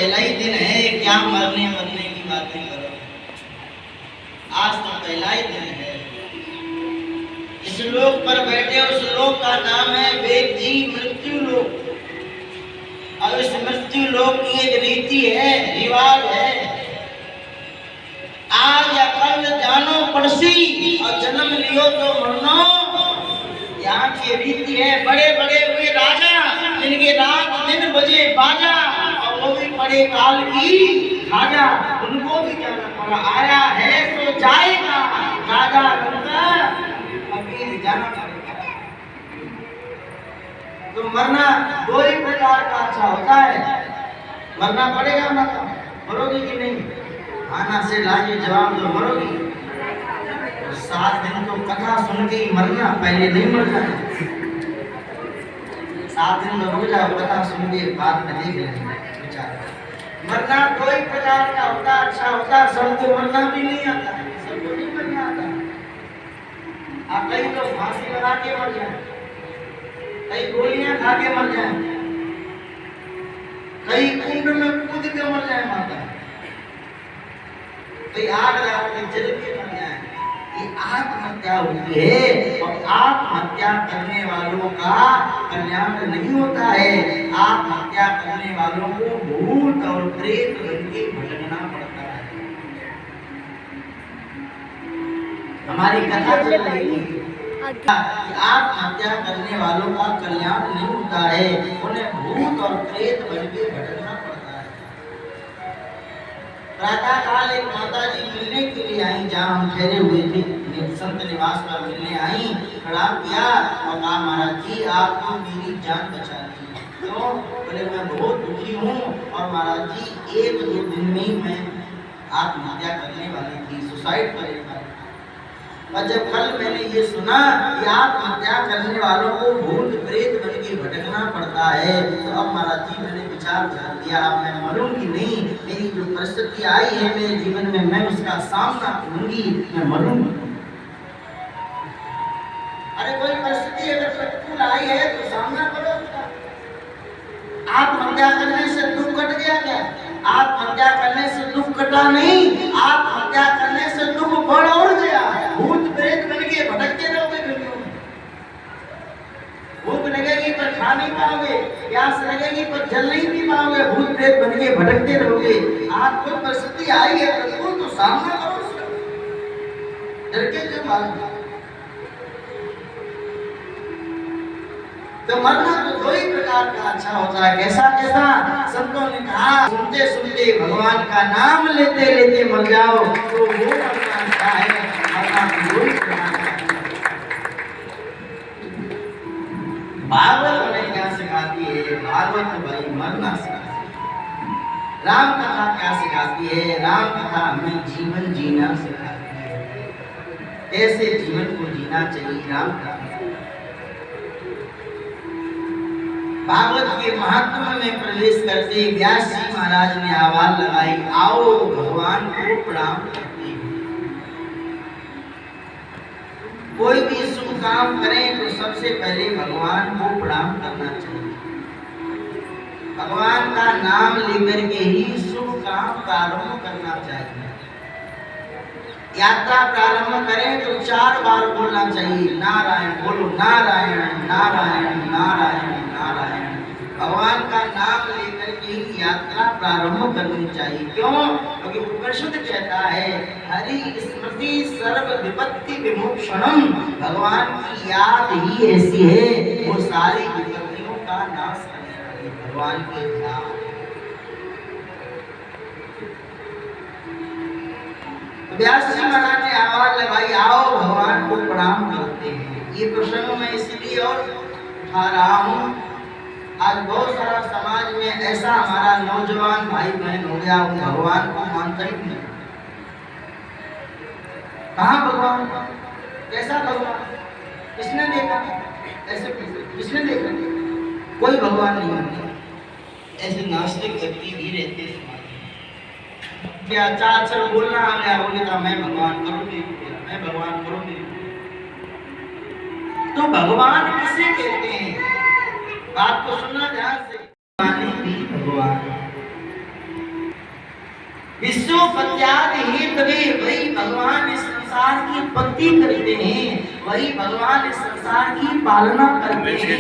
पहला ही दिन है, क्या मरने मरने की बातें करो। आज तो पहला ही दिन है। इस लोक पर बैठे उस लोक का नाम है वेदी मृत्यु लोक। और इस मृत्यु लोक की एक रीति है, रिवाज है, आज या कल जानो पड़सी और जन्म लियो तो मरनो। यहाँ की रीति है। बड़े बड़े हुए राजा जिनके रात दिन बजे बाजा और वो भी बड़े काल की राजा, उनको भी जाना पड़ा। आया है तो जाएगा, राजा बनता अभी जाना पड़ेगा। तो मरना दो ही प्रकार का अच्छा होता है। मरना पड़ेगा, मरोगी कि नहीं? आना से लाजे जवाब दो, मरोगी। 7 दिन तो कथा सुन के ही मरना, पहले नहीं मर जाए। 7 दिन में रुक जाओ, कथा सुन के बाद में देख लेंगे विचार। मरना कोई प्रकार का होता अच्छा होता, सबको मरना भी नहीं आता, सबको नहीं मरना आता। आप कई तो फांसी लगा के मर जाए, कई गोलियां खा के मर जाए, कई कुंड में कूद के मर जाए माता, कई आग लगा के जल के मर जाए। ये आत्महत्या होती है और आत्महत्या करने वालों का कल्याण नहीं होता है। आत्महत्या करने वालों को भूत और प्रेत बन के भटकना पड़ता है। हमारी कथा चल रही है, आत्महत्या करने वालों का कल्याण नहीं होता है, उन्हें भूत और प्रेत बन के भटकना पड़ता है। प्रातः काल एक माता जी मिलने के लिए आई, जहाँ हम ठहरे हुए थे, संत निवास पर मिलने आई। प्रणाम किया और कहा महाराज जी आपको मेरी जान बचा दी। क्यों? बोले मैं बहुत दुखी हूँ और महाराज जी 1-2 दिन में ही मैं आत्महत्या करने वाली थी, सुसाइड करने वाली। और जब कल मैंने ये सुना कि आत्महत्या करने वालों को भूत प्रेत बन के भटकना पड़ता है, तो अब महाराज जी मैंने विचार कर लिया, अब मैं मरूंगी नहीं। मेरी जो परिस्थिति आई है मेरे जीवन में, मैं उसका सामना करूंगी, मैं मरूंगी। अरे कोई परिस्थिति अगर प्रतिकूल आई है तो सामना करो उसका। आत्महत्या करने से दुख कट गया क्या? आत्महत्या करने से दुख कटा नहीं, आत्महत्या करने से दुख बढ़ और गया। भूत प्रेत बन के भटकते रहोगे दुनिया में। भूख लगेगी पर खा नहीं पाओगे, प्यास लगेगी पर जल नहीं पी पाओगे, भूत प्रेत बन के भटकते रहोगे। आज कोई परिस्थिति आई है प्रतिकूल तो सामना करो उसका, डर के क्यों भागो? तो मरना तो दो ही प्रकार का अच्छा होता है। कैसा कैसा? संतों ने कहा सुनते सुनते भगवान का नाम लेते लेते मर जाओ तो वो मरना अच्छा है। मरना तो दो ही प्रकार का। भागवत हमें क्या सिखाती है? भागवत भाई मरना सिखाती है। राम कथा क्या सिखाती है? राम कथा हमें जीवन जीना सिखाती है, कैसे जीवन को जीना चाहिए। राम कथा भागवत के महात्मा में प्रवेश करते व्यास जी महाराज ने आवाज लगाई, आओ भगवान को प्रणाम करते हैं। कोई भी शुभ काम करें तो सबसे पहले भगवान को प्रणाम करना चाहिए। भगवान का नाम लेकर के ही शुभ काम प्रारंभ करना चाहिए। यात्रा प्रारंभ करें तो 4 बार बोलना चाहिए, नारायण बोलो, नारायण नारायण नारायण नारायण। भगवान का नाम लेकर के यात्रा प्रारंभ करनी चाहिए। क्यों? क्योंकि उपनिषद कहता है हरि स्मृति सर्व विपत्ति विमोक्षणम। भगवान की याद ही ऐसी है वो सारी विपत्तियों का नाश करने वाली। भगवान के ध्यान। व्यास जी महाराज ने आवाज लगाई, आओ भगवान को प्रणाम करते हैं। ये प्रसंग मैं इसलिए और उठा रहा हूँ, आज बहुत सारा समाज में ऐसा हमारा नौजवान भाई बहन हो गया, वो भगवान को मानता ही नहीं। कहाँ भगवान? कैसा भगवान? किसने देखा? ऐसे किसने देखा? कोई भगवान नहीं मानता। ऐसे नास्तिक व्यक्ति भी रहते हैं। क्या 4 अक्षर बोलना आ गया, बोले तो मैं भगवान करूँगी, मैं भगवान करूँगी। तो भगवान किसे कहते हैं? बात को सुनना ध्यान से। भी भगवान विश्वोपत्यादि हेतवे वही भगवान इस संसार की उत्पत्ति करते हैं, वही भगवान इस संसार की पालना करते हैं।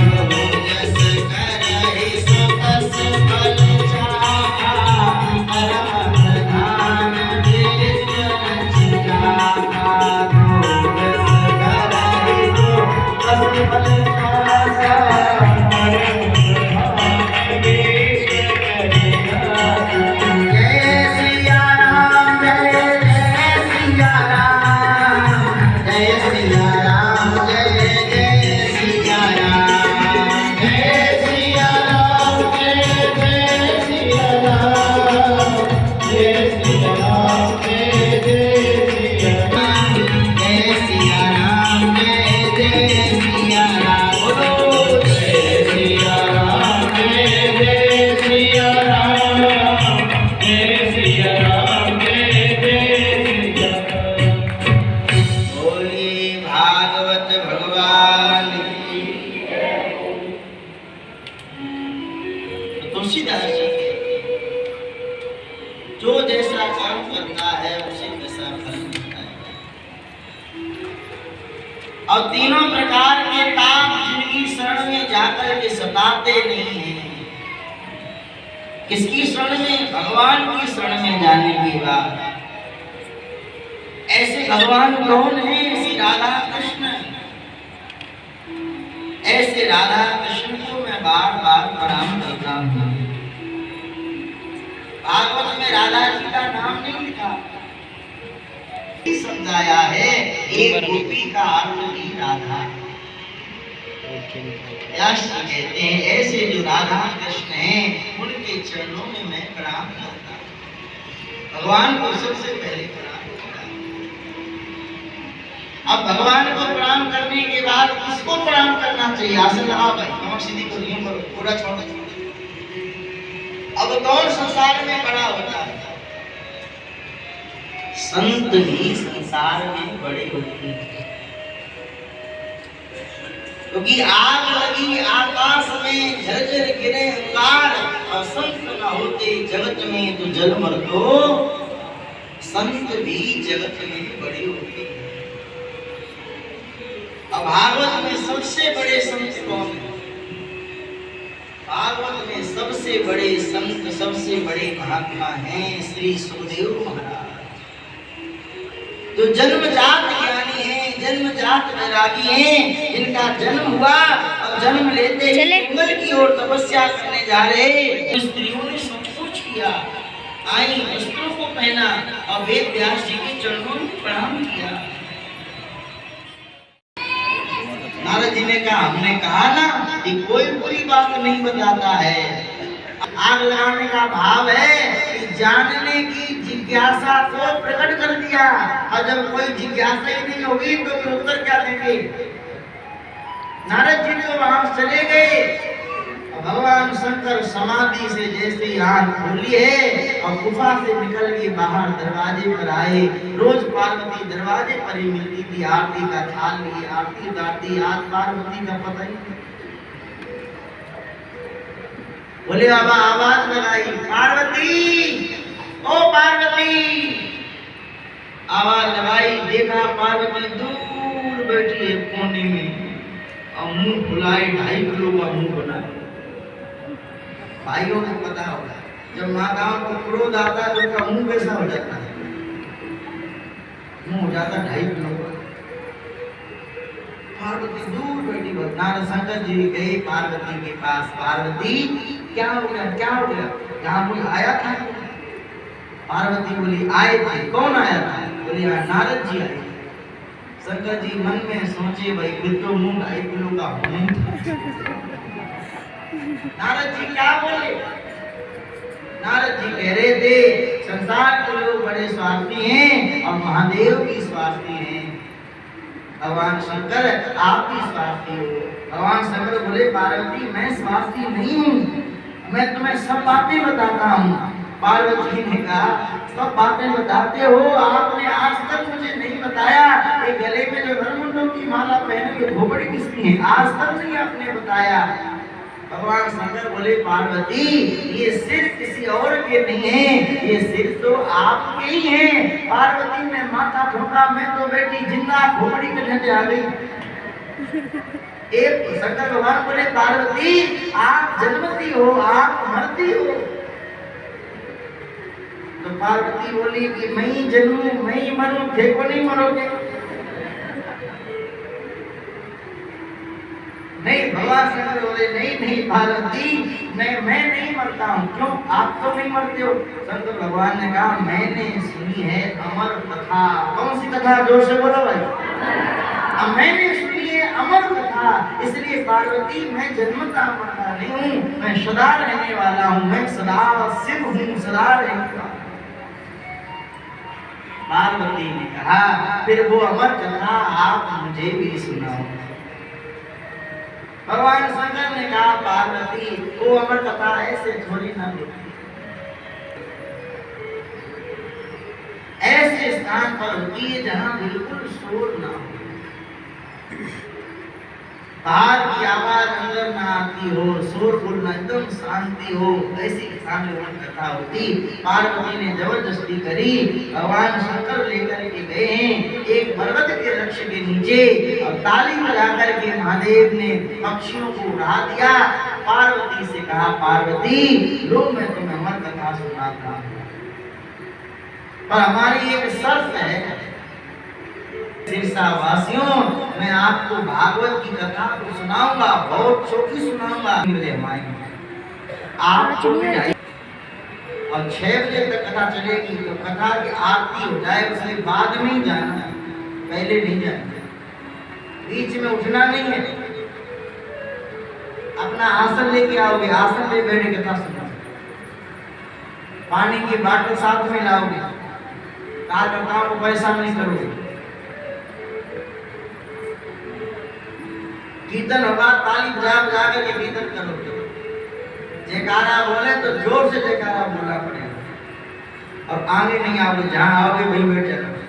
जो जैसा कर्म करता है उसे वैसा फल मिलता है। और तीनों प्रकार के ताप जिनकी शरण में जाकर के सताते नहीं हैं, किसकी शरण में? भगवान की शरण में जाने के बाद। ऐसे भगवान कौन है? श्री राधा कृष्ण। ऐसे राधा कृष्ण को मैं बार बार प्रणाम करता हूँ। भागवत में राधा जी का नाम नहीं लिखा, समझाया है एक गोपी का अर्थ भी राधा। व्यास कहते हैं ऐसे जो राधा कृष्ण हैं उनके चरणों में मैं प्रणाम करता हूँ। भगवान को सबसे पहले प्रणाम करता हूँ। अब भगवान को प्रणाम करने के बाद किसको प्रणाम करना चाहिए? आसन लगाओ भाई, कमर सीधी करो, पूरा छोड़ो। अब कौन संसार में बड़ा होता है? संत भी संसार में बड़े होते हैं। क्योंकि आग लगी आकाश में, झरझर गिरे अंगार, और संत न होते जगत में तो जल मर दो। संत भी जगत में बड़े होते हैं। अब भागवत में सबसे बड़े संत कौन है? भागवत में सबसे बड़े संत, सबसे बड़े महात्मा हैं श्री सुखदेव महाराज, जो जन्मजात ज्ञानी हैं, जन्मजात वैरागी हैं, जिनका जन्म हुआ और जन्म लेते ही जंगल की ओर तपस्या करने जा रहे। स्त्रियों ने सब कुछ किया, आई वस्त्रों को पहना और वेद व्यास जी के चरणों में प्रणाम किया। नारद जी ने कहा, हमने कहा ना कि कोई बुरी बात नहीं बताता है। आग लगाने का भाव है कि जानने की जिज्ञासा को प्रकट कर दिया, और जब कोई जिज्ञासा ही नहीं होगी तो उत्तर क्या देंगे? नारद जी तो वहां चले गए। भगवान शंकर समाधि से जैसे आंख खोली है और गुफा से निकल के बाहर दरवाजे पर आए। रोज पार्वती दरवाजे पर ही मिलती थी, आरती का थाल लिए आरती गाती। आज पार्वती का पता ही नहीं। बोले बाबा आवाज लगाई, पार्वती, ओ पार्वती। आवाज लगाई, देखा पार्वती दूर बैठी है कोने में और मुंह फुलाए, 2.5 किलो का मुंह बना। भाइयों को पता होगा जब माताओं को क्रोध आता है तो उनका मुंह कैसा हो जाता है? मुंह हो जाता 2.5 किलो का। पार्वती दूर बैठी। नारद शंकर जी गए पार्वती के पास। पार्वती क्या हो गया, क्या हो गया? यहाँ कोई आया था? पार्वती बोली आए थे। कौन आया था? बोली नारद जी आए। शंकर जी मन में सोचे, भाई खुद तो मुंह 2.5 किलो का होने। नारद जी क्या बोले? नारद जी कह रहे थे संसार के लोग बड़े स्वार्थी हैं और महादेव भी स्वार्थी हैं। भगवान शंकर आप भी स्वार्थी हो। भगवान शंकर बोले पार्वती मैं स्वार्थी नहीं हूँ, मैं तुम्हें सब बातें बताता हूँ। पार्वती ने कहा सब बातें बताते हो, आपने आज तक मुझे नहीं बताया ये गले में जो वरमुंडों की माला पहने हुए घोपड़ी किसकी है? आज तक नहीं आपने बताया। भगवान शंकर बोले पार्वती ये सिर्फ किसी किसी और के नहीं है, ये सिर तो आपके ही हैं। पार्वती ने माथा ठोका, मैं तो बेटी जिंदा घोड़ी के ढंढे आ गई। एक शंकर भगवान बोले पार्वती आप जन्मती हो, आप मरती हो। तो पार्वती बोली कि मैं ही जन्मूं मैं ही मरूं, देखो नहीं मरोगे। नहीं, भगवान शंकर बोले नहीं नहीं पार्वती मैं नहीं मरता हूँ। क्यों, आप तो नहीं मरते हो। शंकर भगवान ने कहा मैंने सुनी है अमर कथा। कौन सी कथा, जोर से बोलो भाई। मैंने सुनी है अमर कथा, इसलिए पार्वती मैं जन्मता मरता नहीं हूँ, मैं सदा रहने वाला हूँ, मैं सदा शिव हूँ, सदा रहूंगा। पार्वती ने कहा फिर वो अमर कथा आप मुझे भी सुनाओ। भगवान शंकर ने कहा पार्वती वो अमर कथा ऐसे थोड़ी ना होती, ऐसे स्थान पर होती है जहां बिल्कुल शोर ना हो, बाहर की आवाज अंदर ना आती हो, शोरगुल ना, एकदम शांति हो, ऐसी स्थान में अमर कथा होती। पार्वती ने जबरदस्ती करी, भगवान शंकर लेकर के गए हैं एक पर्वत के वृक्ष के नीचे, और ताली बजा करके महादेव ने पक्षियों को उड़ा दिया। पार्वती से कहा पार्वती लो मैं तुम्हें अमर कथा सुनाता हूँ, पर हमारी एक शर्त है। वासियों मैं आपको भागवत की कथा को सुनाऊंगा, बहुत छोटी सुनाऊंगा। आप और 6 बजे तक कथा चलेगी, तो कथा की आरती हो जाए उसके बाद में ही जाना है, पहले नहीं जाना, बीच में उठना नहीं है। अपना आसन लेके आओगे, आसन पे बैठे कथा सुनो, पानी की बाटल साथ में लाओगे, कार्यकर्ताओं को पैसा नहीं करोगे। कीर्तन होगा, ताली बजा बजा करके कीर्तन करोगे, जयकारा बोले तो जोर से जयकारा बोलना पड़ेगा, और आगे नहीं आओगे, जहां आओगे वहीं बैठ जाओगे।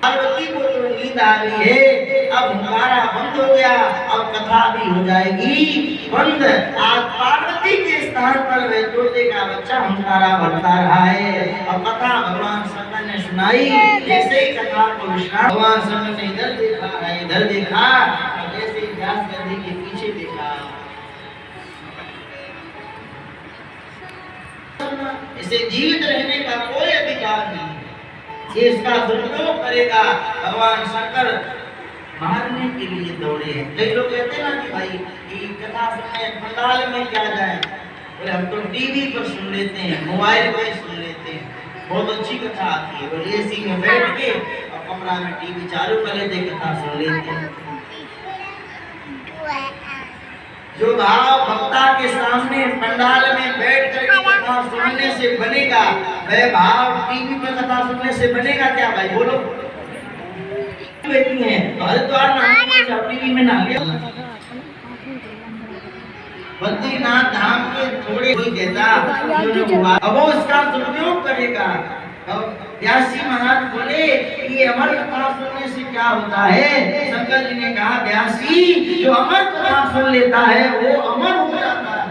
पार्वती को तो नींद आ रही है, अब हमारा बंद हो गया, अब कथा भी हो जाएगी बंद। आज पार्वती के स्थान पर वह तोते का बच्चा हमारा बनता रहा है, और कथा भगवान शंकर ने सुनाई। जैसे ही कथा को विश्राम, भगवान शंकर ने इधर देखा है, इधर देखा, और जैसे ही व्यास नदी के पीछे देखा, इसे जीवित रहने का कोई अधिकार नहीं, ये इसका दुरुपयोग करेगा। भगवान शंकर मारने के लिए दौड़े हैं। कई लोग कहते हैं ना कि भाई कि कथा सुनने पंडाल में क्या जाए, बोले हम तो टीवी पर सुन लेते हैं, मोबाइल पर सुन लेते हैं, बहुत अच्छी कथा आती है, बोले एसी में बैठ के और कमरा में टीवी चालू कर लेते, कथा सुन लेते हैं। जो भाव भक्ता के सामने पंडाल में बैठ कर कथा सुनने से बनेगा, वह भाव टीवी पर कथा सुनने से बनेगा क्या भाई, बोलो। है तो हरिद्वार में टीवी में ना लिया, बद्रीनाथ धाम के थोड़े कोई कहता, अब वो इसका दुरुपयोग करेगा। व्यास जी महाराज बोले ये अमर कथा सुनने से क्या होता है। शंकर जी ने कहा व्यास जी जो अमर कथा सुन लेता है वो अमर हो जाता है।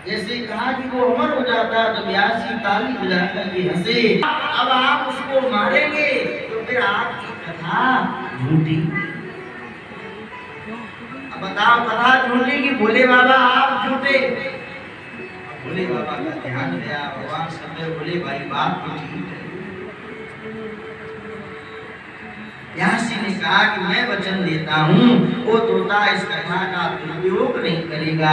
जैसे कहा कि वो अमर हो जाता है, तो व्यास जी ताली बजा करके हंसे। अब आप उसको मारेंगे तो फिर आपकी कथा झूठी। अब बताओ कथा झूठी कि भोले बाबा आप झूठे। भोले बाबा का ध्यान गया, भगवान शंकर बोले भाई बात तो ठीक है। व्यास जी ने कहा कि मैं वचन देता हूँ वो तोता इस कथा का दुरुपयोग नहीं करेगा।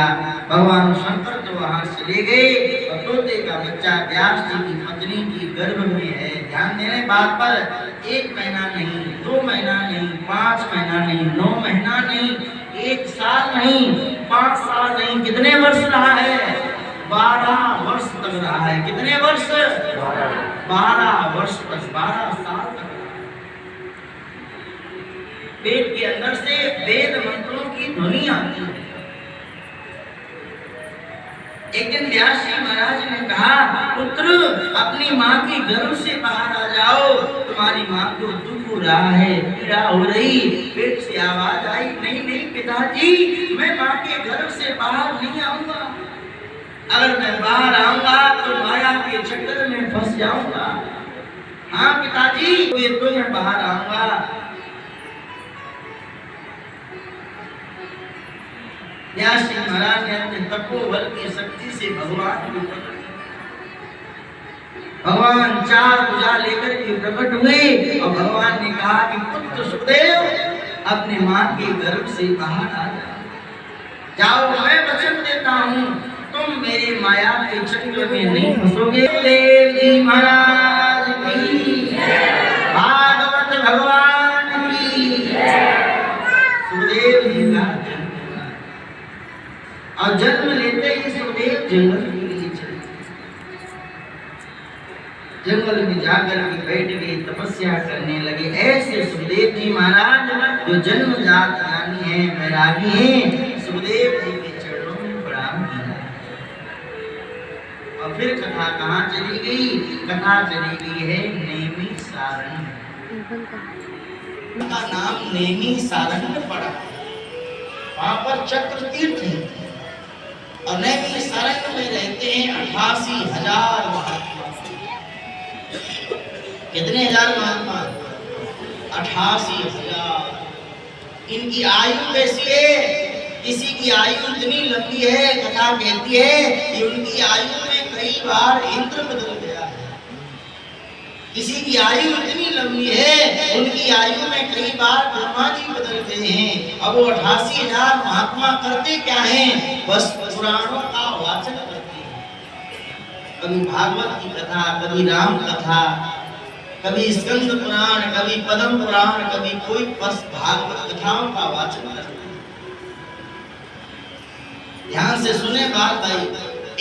भगवान शंकर तो वहां चले गए और तोते का बच्चा व्यास जी की पत्नी की गर्भ में है। ध्यान देने बात पर, 1 महीना नहीं, 2 महीना नहीं, 5 महीना नहीं, 9 महीना नहीं, 1 साल नहीं, 5 साल नहीं, कितने वर्ष रहा है, 12 वर्ष तक रहा है। कितने वर्ष, 12 वर्ष तक, 12 साल तक पेट के अंदर से वेद मंत्रों की ध्वनि आती है। एक दिन व्यास जी महाराज ने कहा पुत्र अपनी माँ की गर्भ से बाहर आ जाओ, तुम्हारी माँ को दुख हो रहा है, पीड़ा हो रही। पेट से आवाज आई नहीं नहीं पिताजी मैं माँ के गर्भ से बाहर नहीं आऊंगा। अगर मैं बाहर आऊंगा तो माया के चक्कर में फंस जाऊंगा। हाँ पिताजी, तो मैं बाहर आऊंगा। व्यास जी महाराज ने अपने तपोबल की शक्ति से भगवान को प्रकट, भगवान चार भुजा लेकर के प्रकट हुए और भगवान ने कहा कि पुत्र सुखदेव अपने मां के गर्भ से बाहर आ जाओ, मैं वचन देता हूं तुम मेरी माया के चक्कर में नहीं फंसोगे। देव जी महाराज की, भागवत भगवान की। सुखदेव जी का और जन्म लेते ही सुखदेव जंगल के लिए चले। जंगल में जाकर के बैठ गए, तपस्या करने लगे। ऐसे सुखदेव जी महाराज जो जन्मजात ज्ञानी हैं, वैरागी हैं, सुखदेव जी के चरणों में प्रणाम किया। और फिर कथा कहाँ चली गई? कथा चली गई है नेमी सारण्य। उनका नाम नेमी सारण्य पड़ा। वहां पर चक्र तीर्थ है और नेमी सारण्य में रहते हैं 88,000 महात्मा। कितने हजार महात्मा? 88,000। इनकी आयु कैसी है? किसी की आयु इतनी लंबी है, कथा कहती है कि उनकी आयु में कई बार इंद्र बदल गया है। किसी की आयु इतनी लंबी है, उनकी आयु में कई बार ब्रह्मा जी बदल गए हैं। अब वो 88,000 महात्मा करते क्या हैं? बस पुराणों का वाचन करते हैं। कभी भागवत की कथा, कभी राम कथा, कभी स्कंद पुराण, कभी पद्म पुराण, कभी कोई बस भागवत कथाओं का वाचन करते हैं। ध्यान से सुने बात भाई।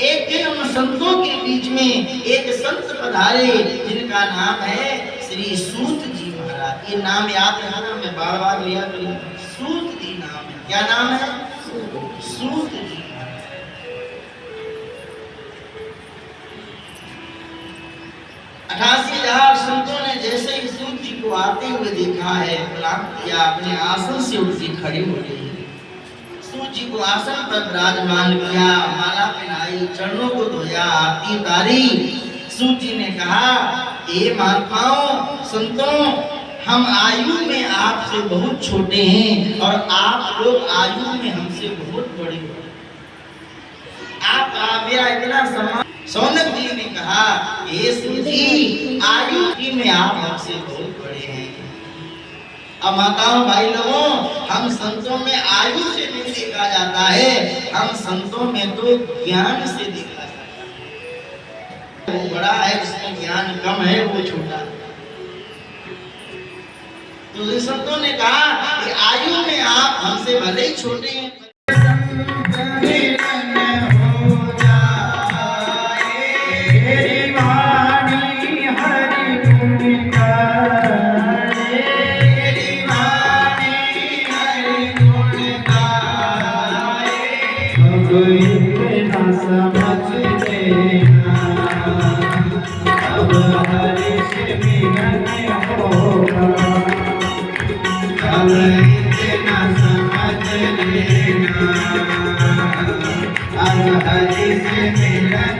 एक दिन उन संतों के बीच में एक संत पधारे जिनका नाम है श्री सूत जी महाराज। ये नाम याद रखना, मैं बार बार लिया करूँ। सूत जी नाम है। क्या नाम है? सूत जी। 88,000 संतों ने जैसे ही सूत जी को आते हुए देखा है, प्रणाम किया, अपने आसन से उठ के खड़े हो गए। सूत जी को आसन पर विराजमान किया, माला पहनाई, चरणों को धोया, आरती उतारी। सूत जी ने कहा, हे महात्माओं, संतों, हम आयु में आपसे बहुत छोटे हैं और आप लोग आयु में हमसे बहुत बड़े हो। आप मेरा इतना सम्मान। सौनक जी ने कहा, हे सूत जी, आयु में आप हमसे बहुत बड़े हैं। अब माताओं भाई लोगों, हम संतों में आयु से नहीं देखा जाता है, हम संतों में तो ज्ञान से देखा जाता है। वो बड़ा है, उसमें ज्ञान कम है, वो छोटा है। तो संतों ने कहा कि आयु में आप हमसे भले ही छोटे हैं, हरि से मिलन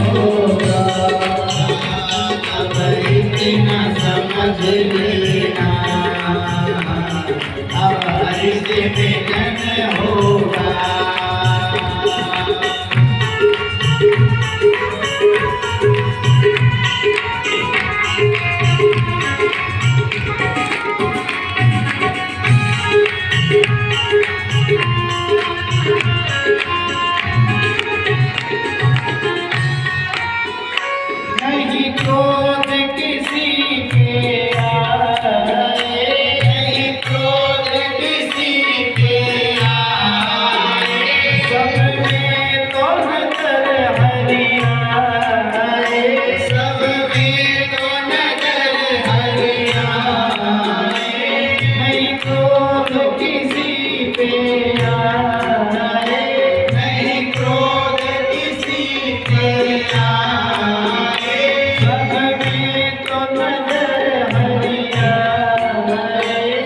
हो। क्रोध किसी पे आए, सब में तो नजर हरिया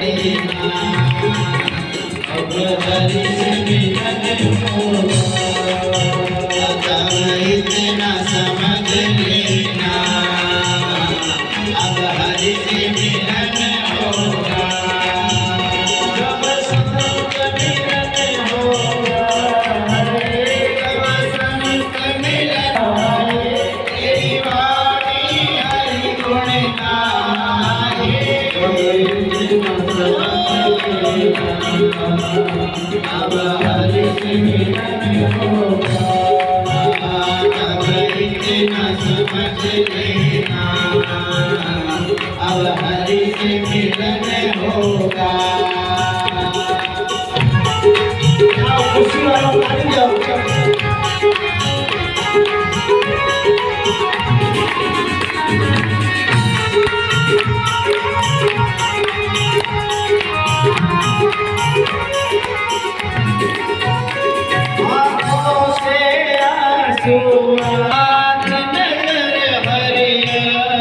देना। अब हरि से मिलन होगा, तब इतना समझ लेना। अब हरि से मिलन होगा, जब संत मिलन होगा, तब संत मिलन होगा। तेरी वाणी हरि गुण गाए, अब हरि से मिलन होगा, तब इतना समझ लेना। अब हरि से मिलन होगा। खुशी वाला पानी जाओ। आँखों से आंसू आत नजर हरियाए,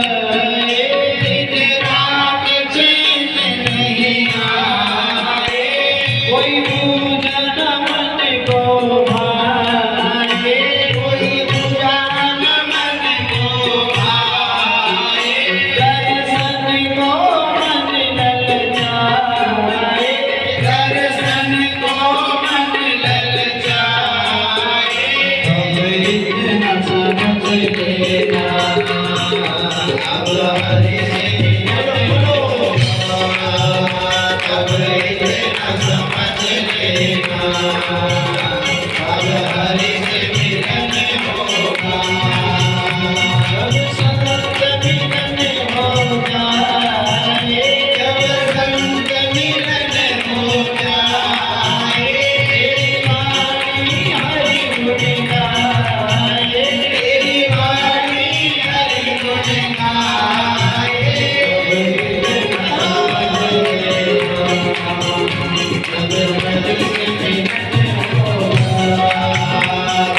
दिन रात चैन नहीं आए। कोई पूजन मन को भाए, कोई पूजन मन को भाए। दर्शन को मन ललचाए, दर्शन को मन ललचाए। अब इतना समझ लेना, अब हरि से मिलन होगा, तब इतना समझ लेना। अब हरि से मिलन होगा, जब संत मिलन हो जाए, जब संत मिलन हो जाए। तेरी वाणी हरि गुण गाए, तेरी वाणी हरि गुण गाए। अब हरि से मिलन होगा,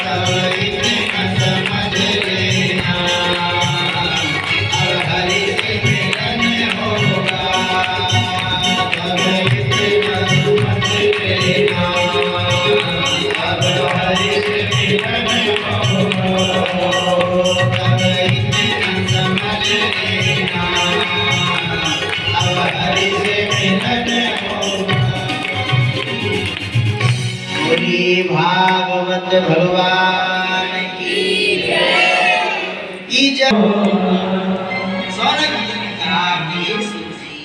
तब इतना समझ लेना। अब हरि से मिलन होगा, तब इतना समझ लेना। अब हरि से मिलन होगा, तब इतना समझ लेना। अब हरि से मिलन होगा। बोली भागवत भगवान की जय। सौनक जी ने कहा कि हे शिव जी,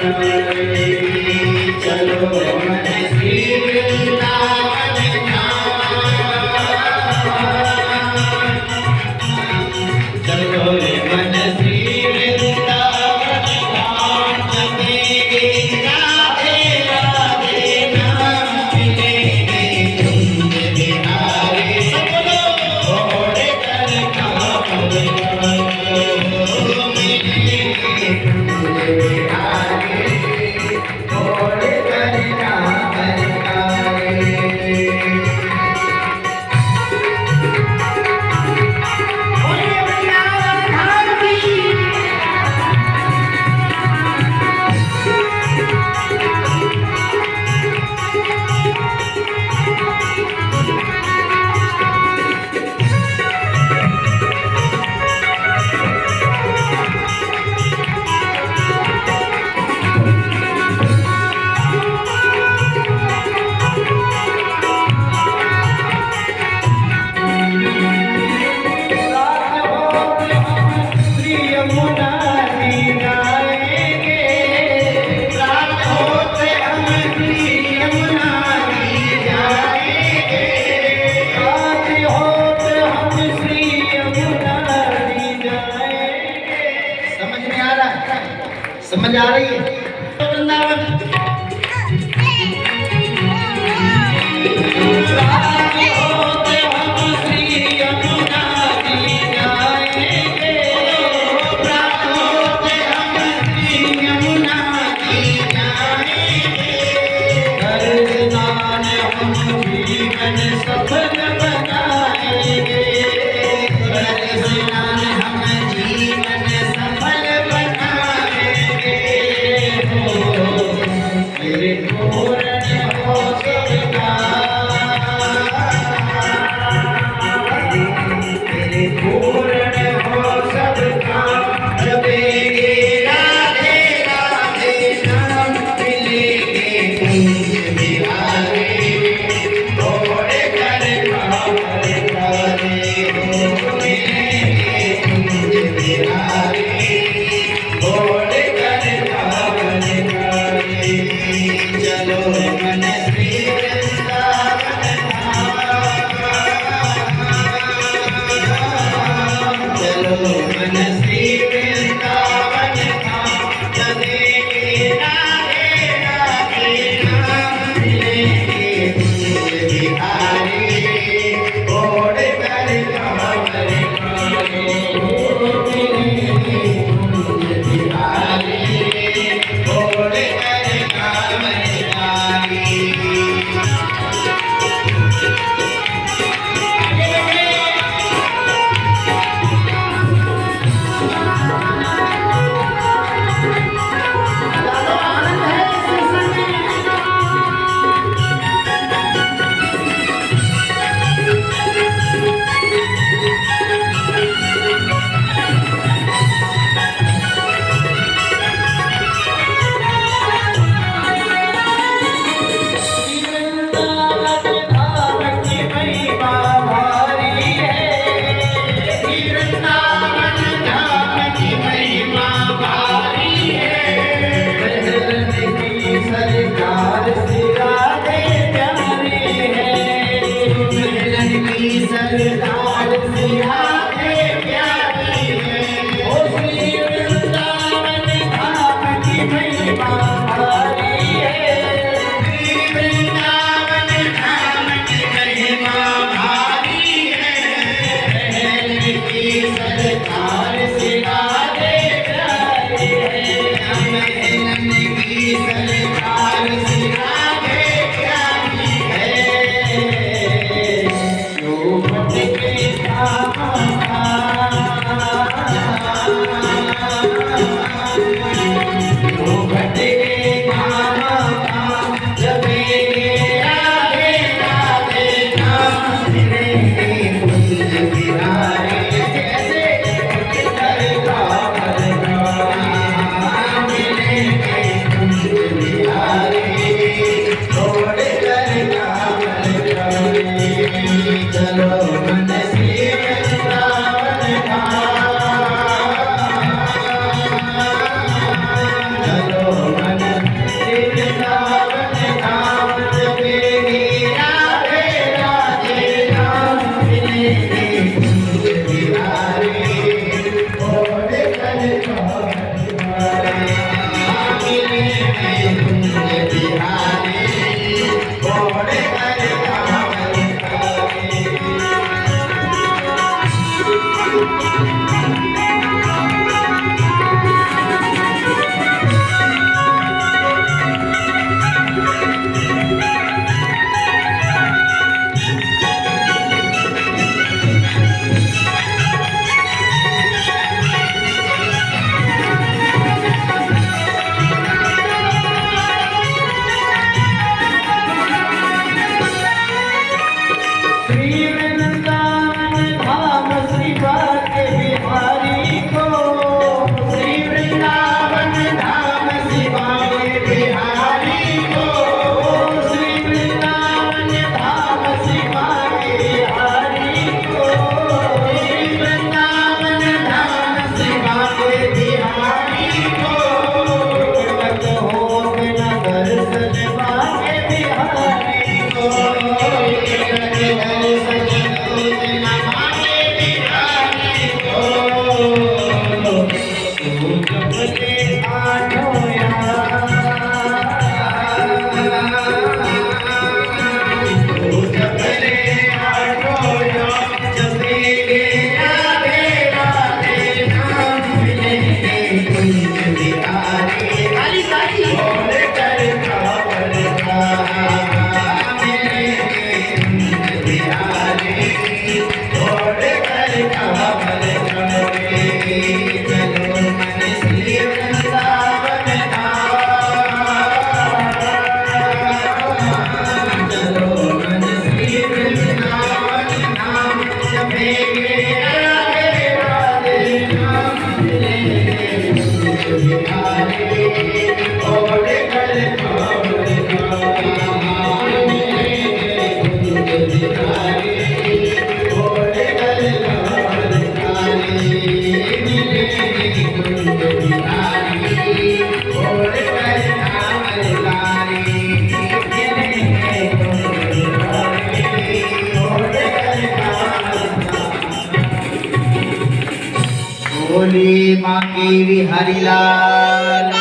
Thank you. समझ आ रही है? वृंदावन बोली बांके बिहारी लाल।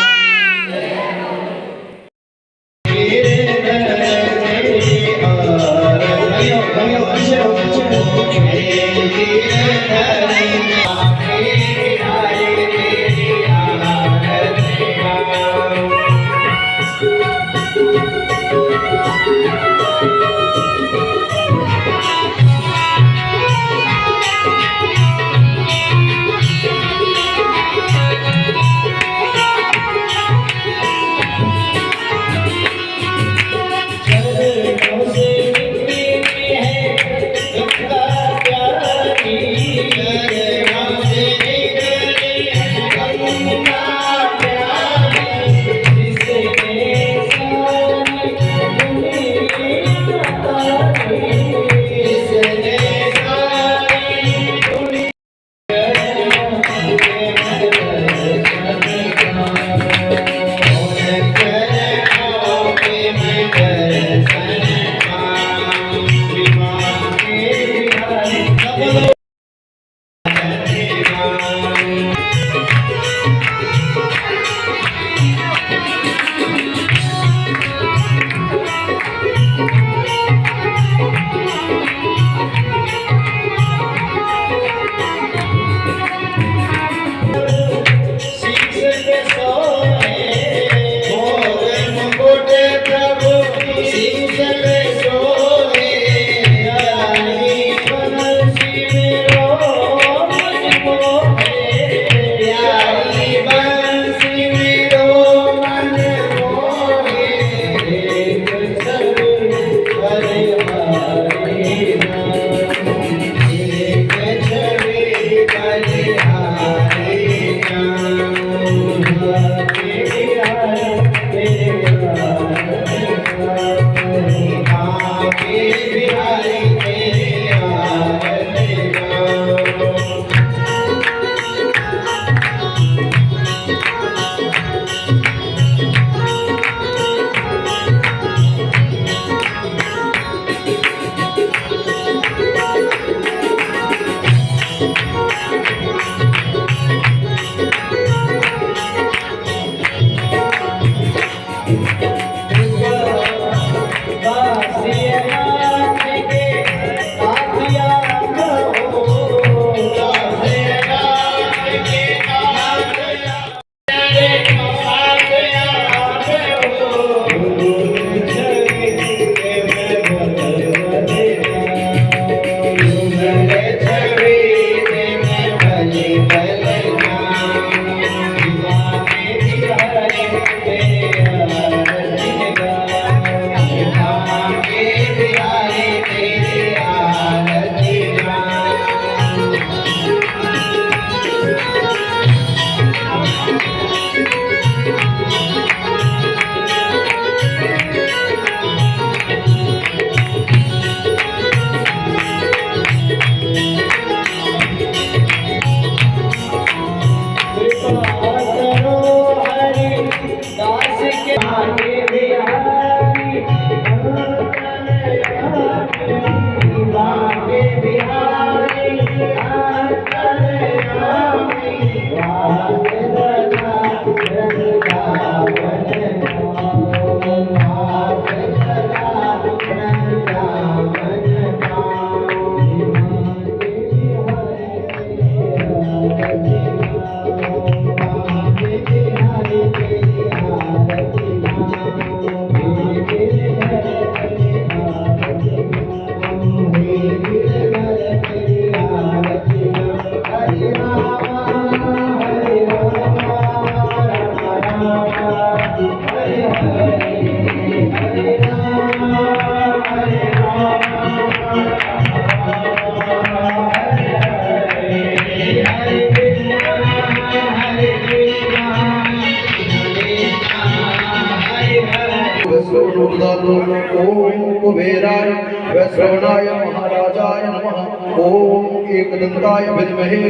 ओम कुबेराय वैश्रवणाय महाराजाय नमः। ओम एकदंताय विद्महे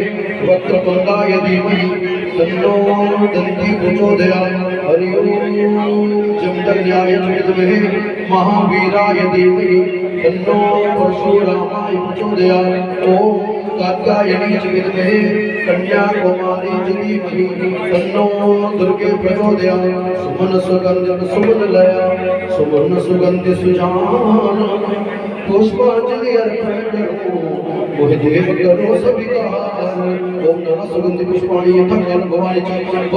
वक्रतुंडाय धीमहि तन्नो दन्ती प्रचोदयात्। हरि ओम जमदग्न्याय विद्महे महावीराय धीमहि तन्नो परशुरामाय प्रचोदयात्। ओम कात्यायनी च विद्महे कन्याकुमारी च धीमहि तन्नो दुर्गे प्रचोदयात् सुमन सुगंधि सुमन लया सुमन सुगंधि सुजान पुष्पांजलि अर्पण करो मोहि देव करो सविकार ओम नमः सुगंधि पुष्पाणि यथा काल भवानी च